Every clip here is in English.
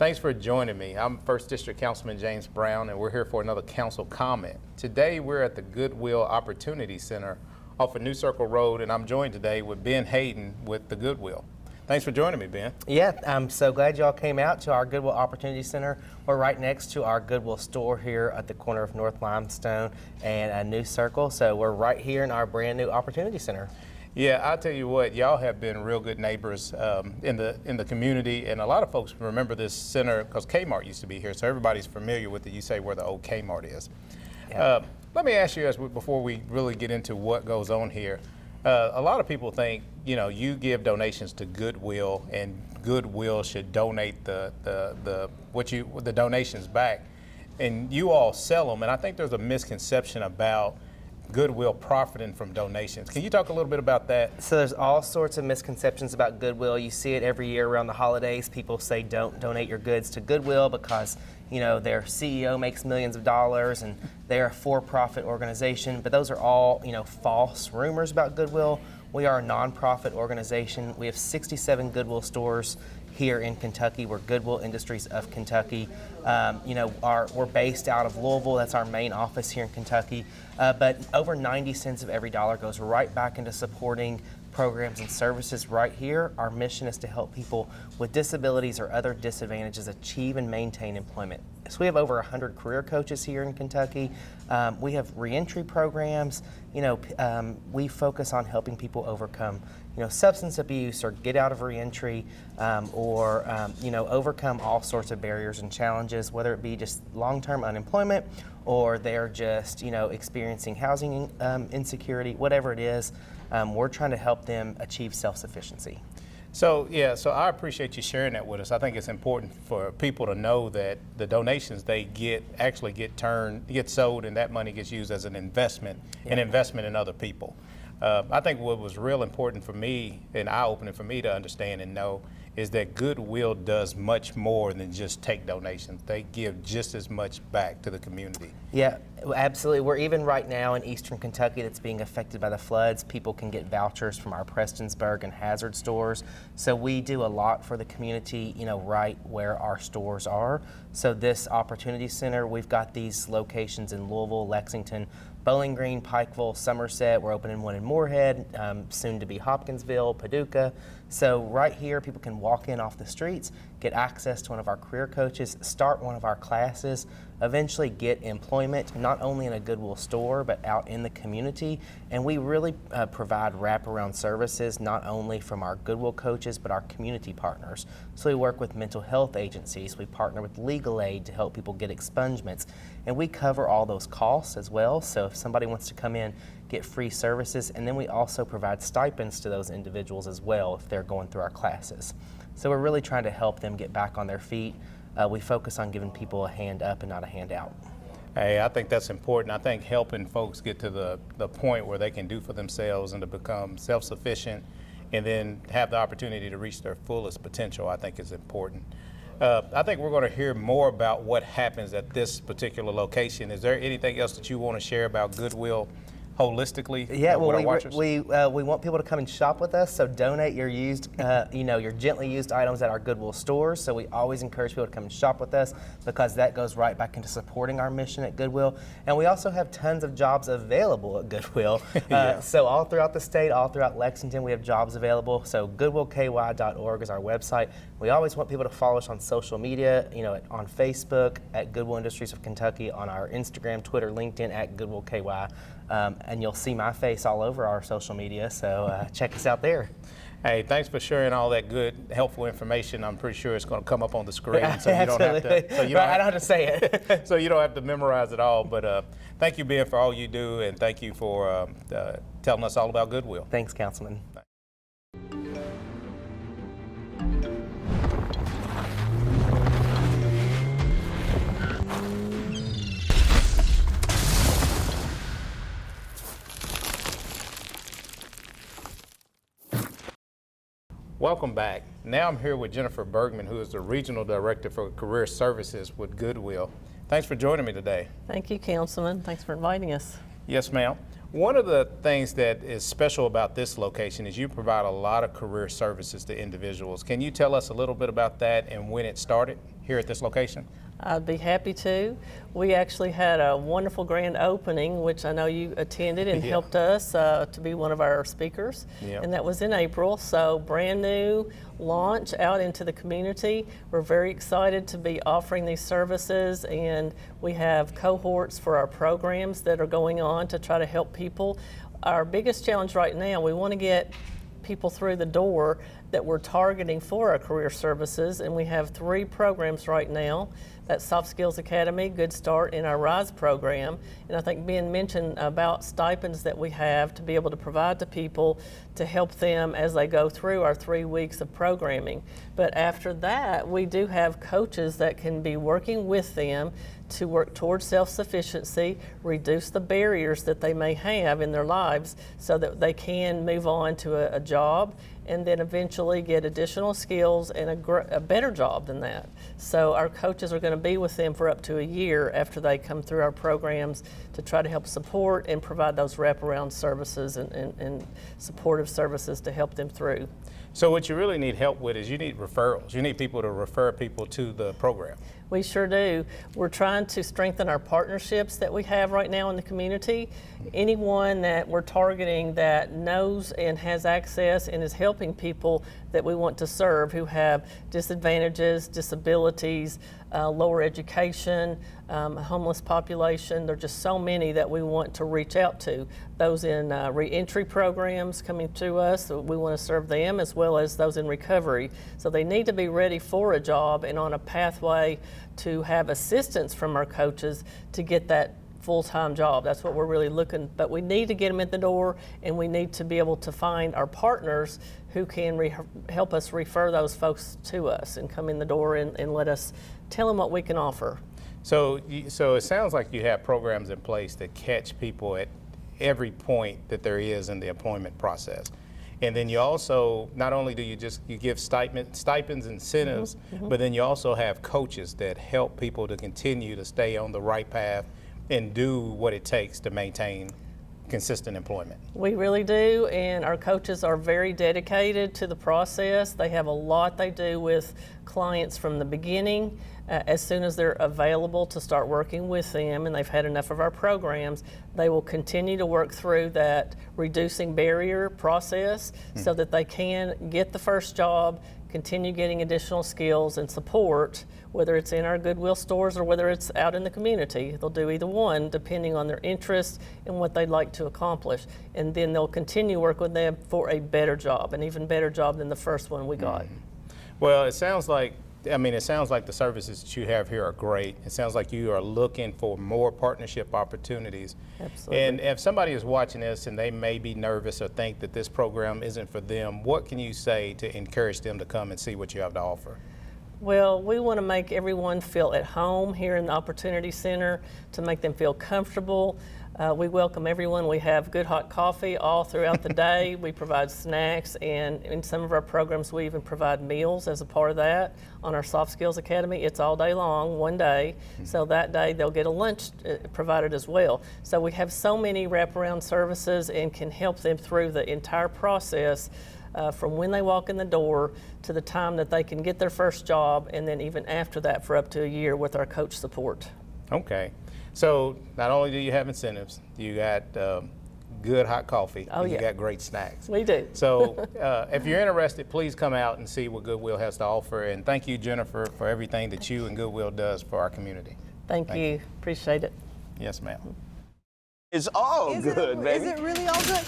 Thanks for joining me. I'm 1st District Councilman James Brown, and we're here for another council comment. Today, we're at the Goodwill Opportunity Center off of New Circle Road, and I'm joined today with Ben Hayden with the Goodwill. Thanks for joining me, Ben. Yeah, I'm so glad y'all came out to our Goodwill Opportunity Center. We're right next to our Goodwill store here at the corner of North Limestone and New Circle. So we're right here in our brand new Opportunity Center. Yeah, I'll tell you what, y'all have been real good neighbors in the community, and a lot of folks remember this center because Kmart used to be here, so everybody's familiar with it. You say where the old Kmart is. Yeah. Let me ask you, before we really get into what goes on here, a lot of people think, you know, you give donations to Goodwill, and Goodwill should donate the donations back, and you all sell them, and I think there's a misconception about Goodwill profiting from donations. Can you talk a little bit about that? So there's all sorts of misconceptions about Goodwill. You see it every year around the holidays. People say don't donate your goods to Goodwill because, you know, their CEO makes millions of dollars and they're a for-profit organization. But those are all, you know, false rumors about Goodwill. We are a nonprofit organization. We have 67 Goodwill stores here in Kentucky. We're Goodwill Industries of Kentucky. We're based out of Louisville. That's our main office here in Kentucky. But over 90 cents of every dollar goes right back into supporting programs and services right here. Our mission is to help people with disabilities or other disadvantages achieve and maintain employment. So we have over 100 career coaches here in Kentucky. We have reentry programs. We focus on helping people overcome, substance abuse or get out of reentry, or overcome all sorts of barriers and challenges, whether it be just long-term unemployment or they're just, experiencing housing insecurity, whatever it is. We're trying to help them achieve self-sufficiency. So I appreciate you sharing that with us. I think it's important for people to know that the donations they get actually get sold, and that money gets used as an investment, an investment in other people. I think what was real important for me and eye-opening for me to understand and know is that Goodwill does much more than just take donations. They give just as much back to the community. Yeah, absolutely. We're even right now in eastern Kentucky that's being affected by the floods. People can get vouchers from our Prestonsburg and Hazard stores. So we do a lot for the community, right where our stores are. So this Opportunity Center, we've got these locations in Louisville, Lexington, Bowling Green, Pikeville, Somerset. We're opening one in Moorhead, soon to be Hopkinsville, Paducah. So right here, people can walk in off the streets, get access to one of our career coaches, start one of our classes, eventually get employment, not only in a Goodwill store, but out in the community. And we really provide wraparound services, not only from our Goodwill coaches, but our community partners. So we work with mental health agencies, we partner with legal aid to help people get expungements, and we cover all those costs as well. So if somebody wants to come in, get free services, and then we also provide stipends to those individuals as well if they're going through our classes. So we're really trying to help them get back on their feet. We focus on giving people a hand up and not a hand out. Hey, I think that's important. I think helping folks get to the point where they can do for themselves and to become self-sufficient and then have the opportunity to reach their fullest potential, I think is important. I think we're going to hear more about what happens at this particular location. Is there anything else that you want to share about Goodwill holistically? Yeah, well, we want people to come and shop with us. So donate your used, your gently used items at our Goodwill stores. So we always encourage people to come and shop with us because that goes right back into supporting our mission at Goodwill. And we also have tons of jobs available at Goodwill. So all throughout the state, all throughout Lexington, we have jobs available. So goodwillky.org is our website. We always want people to follow us on social media, on Facebook at Goodwill Industries of Kentucky, on our Instagram, Twitter, LinkedIn at GoodwillKY. And you'll see my face all over our social media, so check us out there. Hey, thanks for sharing all that good, helpful information. I'm pretty sure it's going to come up on the screen, so you don't have to. I don't have to say it. So you don't have to memorize it all. But thank you, Ben, for all you do, and thank you for telling us all about Goodwill. Thanks, Councilman. Welcome back. Now I'm here with Jennifer Bergman, who is the Regional Director for Career Services with Goodwill. Thanks for joining me today. Thank you, Councilman. Thanks for inviting us. Yes, ma'am. One of the things that is special about this location is you provide a lot of career services to individuals. Can you tell us a little bit about that and when it started here at this location? I'd be happy to. We actually had a wonderful grand opening, which I know you attended and helped us to be one of our speakers. Yep. And that was in April. So brand new launch out into the community. We're very excited to be offering these services, and we have cohorts for our programs that are going on to try to help people. Our biggest challenge right now, we want to get people through the door that we're targeting for our career services, and we have 3 programs right now. That's Soft Skills Academy, Good Start, and our RISE program. And I think Ben mentioned about stipends that we have to be able to provide to people to help them as they go through our 3 weeks of programming. But after that, we do have coaches that can be working with them to work towards self-sufficiency, reduce the barriers that they may have in their lives so that they can move on to a job and then eventually get additional skills and a better job than that. So our coaches are going to be with them for up to a year after they come through our programs to try to help support and provide those wraparound services and supportive services to help them through. So what you really need help with is you need referrals. You need people to refer people to the program. We sure do. We're trying to strengthen our partnerships that we have right now in the community. Anyone that we're targeting that knows and has access and is helping people that we want to serve who have disadvantages, disabilities, lower education, homeless population. There are just so many that we want to reach out to. Those in reentry programs coming to us, we want to serve them, as well as those in recovery. So they need to be ready for a job and on a pathway to have assistance from our coaches to get that full-time job. That's what we're really looking, but we need to get them in the door, and we need to be able to find our partners who can help us refer those folks to us and come in the door and let us tell them what we can offer. So it sounds like you have programs in place that catch people at every point that there is in the employment process. And then you also, not only do you give stipends, incentives, but then you also have coaches that help people to continue to stay on the right path and do what it takes to maintain consistent employment. We really do, and our coaches are very dedicated to the process. They have a lot they do with clients from the beginning. As soon as they're available to start working with them and they've had enough of our programs, they will continue to work through that reducing barrier process so that they can get the first job, continue getting additional skills and support, whether it's in our Goodwill stores or whether it's out in the community. They'll do either one depending on their interests and what they'd like to accomplish. And then they'll continue work with them for a better job, an even better job than the first one we got. Well, it sounds like the services that you have here are great. It sounds like you are looking for more partnership opportunities. Absolutely. And if somebody is watching this and they may be nervous or think that this program isn't for them, what can you say to encourage them to come and see what you have to offer? Well, we want to make everyone feel at home here in the Opportunity Center, to make them feel comfortable. We welcome everyone. We have good hot coffee all throughout the day. We provide snacks, and in some of our programs we even provide meals as a part of that. On our Soft Skills Academy, it's all day long, one day. So that day they'll get a lunch provided as well. So we have so many wraparound services and can help them through the entire process from when they walk in the door to the time that they can get their first job, and then even after that for up to a year with our coach support. Okay. So not only do you have incentives, you got good hot coffee, and you got great snacks. We do. So if you're interested, please come out and see what Goodwill has to offer. And thank you, Jennifer, for everything that you and Goodwill does for our community. Thank you. Appreciate it. Yes, ma'am. It's all good, baby. Is it really all good?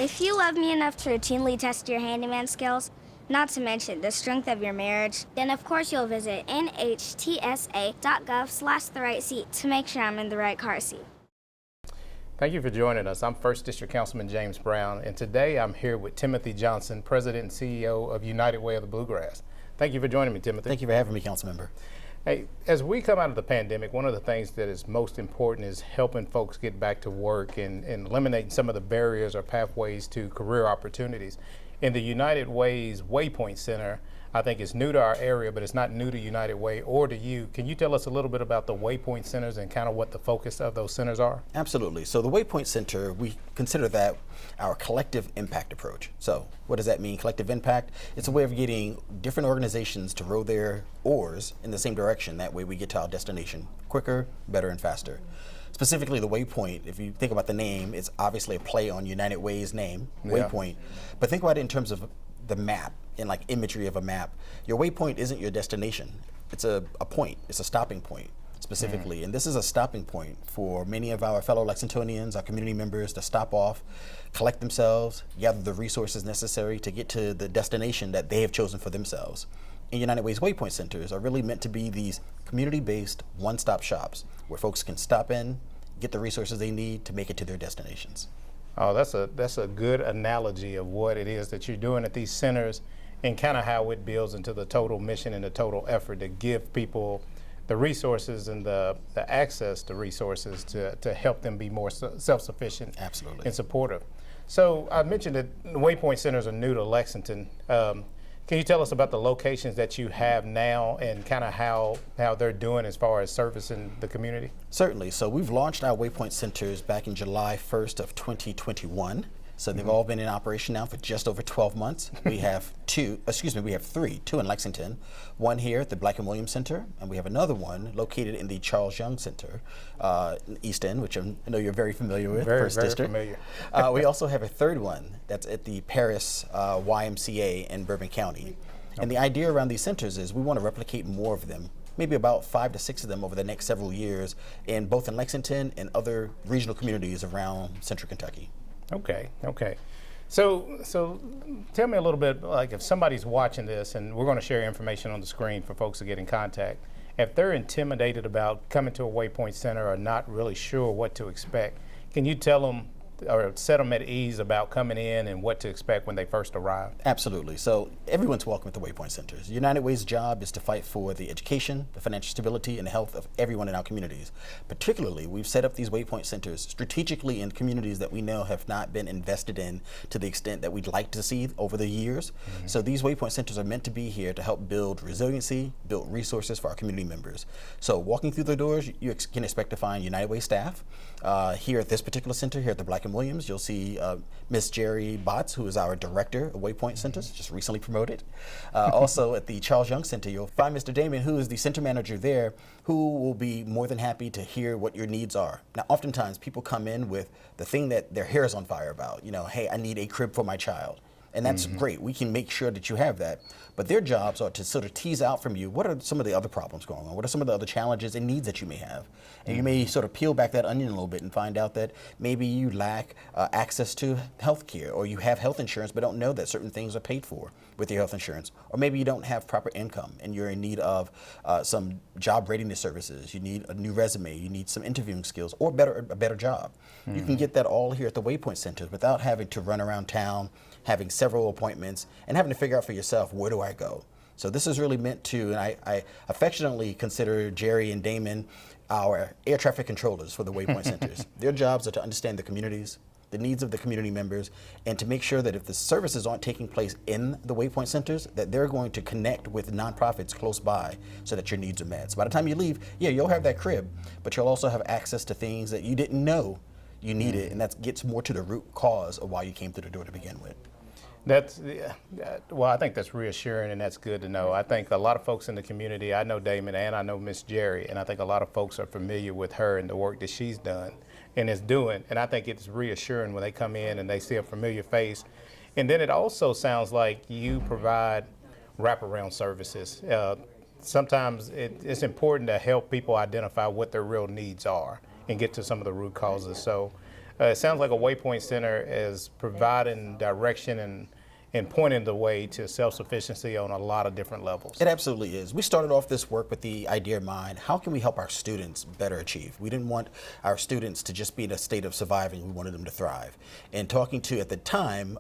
If you love me enough to routinely test your handyman skills, not to mention the strength of your marriage, then of course you'll visit nhtsa.gov/therightseat to make sure I'm in the right car seat. Thank you for joining us. I'm 1st District Councilman James Brown, and today I'm here with Timothy Johnson, President and CEO of United Way of the Bluegrass. Thank you for joining me, Timothy. Thank you for having me, Councilmember. Hey, as we come out of the pandemic, one of the things that is most important is helping folks get back to work and eliminating some of the barriers or pathways to career opportunities. In the United Way's WayPoint Center, I think it's new to our area, but it's not new to United Way or to you. Can you tell us a little bit about the WayPoint centers and kind of what the focus of those centers are? Absolutely. So the WayPoint Center, we consider that our collective impact approach. So what does that mean, collective impact? It's a way of getting different organizations to row their oars in the same direction. That way we get to our destination quicker, better, and faster. Specifically the WayPoint, if you think about the name, it's obviously a play on United Way's name, WayPoint. But think about it in terms of the map, in like imagery of a map. Your waypoint isn't your destination. It's a point, it's a stopping point specifically. And this is a stopping point for many of our fellow Lexingtonians, our community members, to stop off, collect themselves, gather the resources necessary to get to the destination that they have chosen for themselves. And United Way's WayPoint centers are really meant to be these community-based one-stop shops where folks can stop in, get the resources they need to make it to their destinations. Oh, that's a good analogy of what it is that you're doing at these centers and kind of how it builds into the total mission and the total effort to give people the resources and the access to resources to help them be more self-sufficient. Absolutely. And supportive. So I mentioned that the WayPoint centers are new to Lexington. Can you tell us about the locations that you have now and kind of how they're doing as far as servicing the community? Certainly. So we've launched our WayPoint centers back in July 1st of 2021. So they've all been in operation now for just over 12 months. We have two in Lexington, one here at the Black and Williams Center, and we have another one located in the Charles Young Center, East End, which I know you're very familiar with, Very District. familiar. We also have a third one that's at the Paris YMCA in Bourbon County. And the idea around these centers is we want to replicate more of them, maybe about 5 to 6 of them over the next several years, in both in Lexington and other regional communities around Central Kentucky. Okay. So tell me a little bit, like if somebody's watching this, and we're going to share information on the screen for folks to get in contact, if they're intimidated about coming to a WayPoint Center or not really sure what to expect, can you tell them or set them at ease about coming in and what to expect when they first arrive? Absolutely. So everyone's welcome at the WayPoint Centers. United Way's job is to fight for the education, the financial stability, and the health of everyone in our communities. Particularly, we've set up these WayPoint Centers strategically in communities that we know have not been invested in to the extent that we'd like to see over the years. So these WayPoint Centers are meant to be here to help build resiliency, build resources for our community members. So walking through the doors, you can expect to find United Way staff. Here at this particular center, here at the Black and Williams, you'll see Miss Jerry Botts, who is our director of WayPoint Centers, just recently promoted. Also at the Charles Young Center, you'll find Mr. Damon, who is the center manager there, who will be more than happy to hear what your needs are. Now, oftentimes people come in with the thing that their hair is on fire about. You know, hey, I need a crib for my child. And that's great. We can make sure that you have that. But their jobs are to sort of tease out from you, what are some of the other problems going on? What are some of the other challenges and needs that you may have? And you may sort of peel back that onion a little bit and find out that maybe you lack access to health care, or you have health insurance but don't know that certain things are paid for with your health insurance. Or maybe you don't have proper income and you're in need of some job readiness services. You need a new resume, you need some interviewing skills, or a better job. You can get that all here at the WayPoint Centers without having to run around town, having several appointments, and having to figure out for yourself, where do I go? So this is really meant to, and I affectionately consider Jerry and Damon our air traffic controllers for the WayPoint Centers. Their jobs are to understand the communities, the needs of the community members, and to make sure that if the services aren't taking place in the WayPoint Centers, that they're going to connect with nonprofits close by so that your needs are met. So by the time you leave, yeah, you'll have that crib, but you'll also have access to things that you didn't know you needed, and that gets more to the root cause of why you came through the door to begin with. Well, I think that's reassuring and that's good to know. I think a lot of folks in the community, I know Damon and I know Miss Jerry, and I think a lot of folks are familiar with her and the work that she's done and is doing. And I think it's reassuring when they come in and they see a familiar face. And then it also sounds like you provide wraparound services. Sometimes it's important to help people identify what their real needs are and get to some of the root causes. So it sounds like a WayPoint Center is providing direction and pointing the way to self-sufficiency on a lot of different levels. It absolutely is. We started off this work with the idea in mind, how can we help our students better achieve? We didn't want our students to just be in a state of surviving, we wanted them to thrive. And talking to, at the time,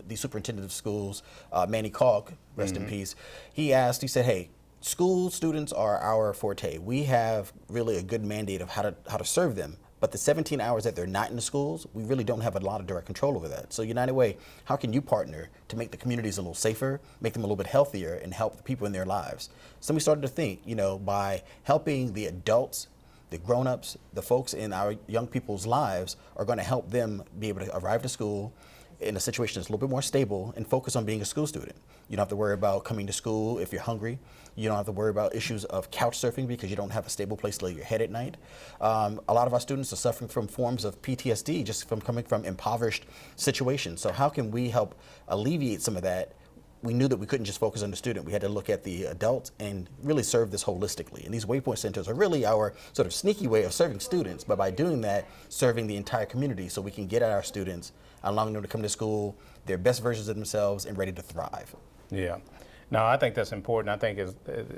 the superintendent of schools, Manny Cogg, rest in peace, he said, hey, school students are our forte. We have really a good mandate of how to serve them. But the 17 hours that they're not in the schools, we really don't have a lot of direct control over that. So United Way, how can you partner to make the communities a little safer, make them a little bit healthier, and help the people in their lives? So we started to think, by helping the adults, the grown-ups, the folks in our young people's lives are going to help them be able to arrive to school in a situation that's a little bit more stable and focus on being a school student. You don't have to worry about coming to school if you're hungry. You don't have to worry about issues of couch surfing because you don't have a stable place to lay your head at night. A lot of our students are suffering from forms of PTSD just from coming from impoverished situations. So how can we help alleviate some of that? We knew that we couldn't just focus on the student. We had to look at the adults and really serve this holistically. And these WayPoint centers are really our sort of sneaky way of serving students, but by doing that, serving the entire community so we can get at our students, allowing them to come to school, their best versions of themselves, and ready to thrive. Yeah. No, I think that's important. I think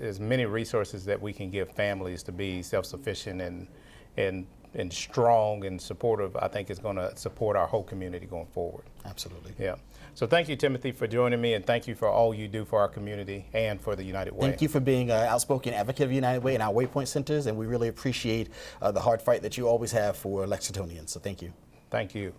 as many resources that we can give families to be self-sufficient and strong and supportive, I think is going to support our whole community going forward. Absolutely. Yeah. So thank you, Timothy, for joining me, and thank you for all you do for our community and for the United Way. Thank you for being an outspoken advocate of United Way and our WayPoint centers, and we really appreciate the hard fight that you always have for Lexingtonians. So thank you. Thank you.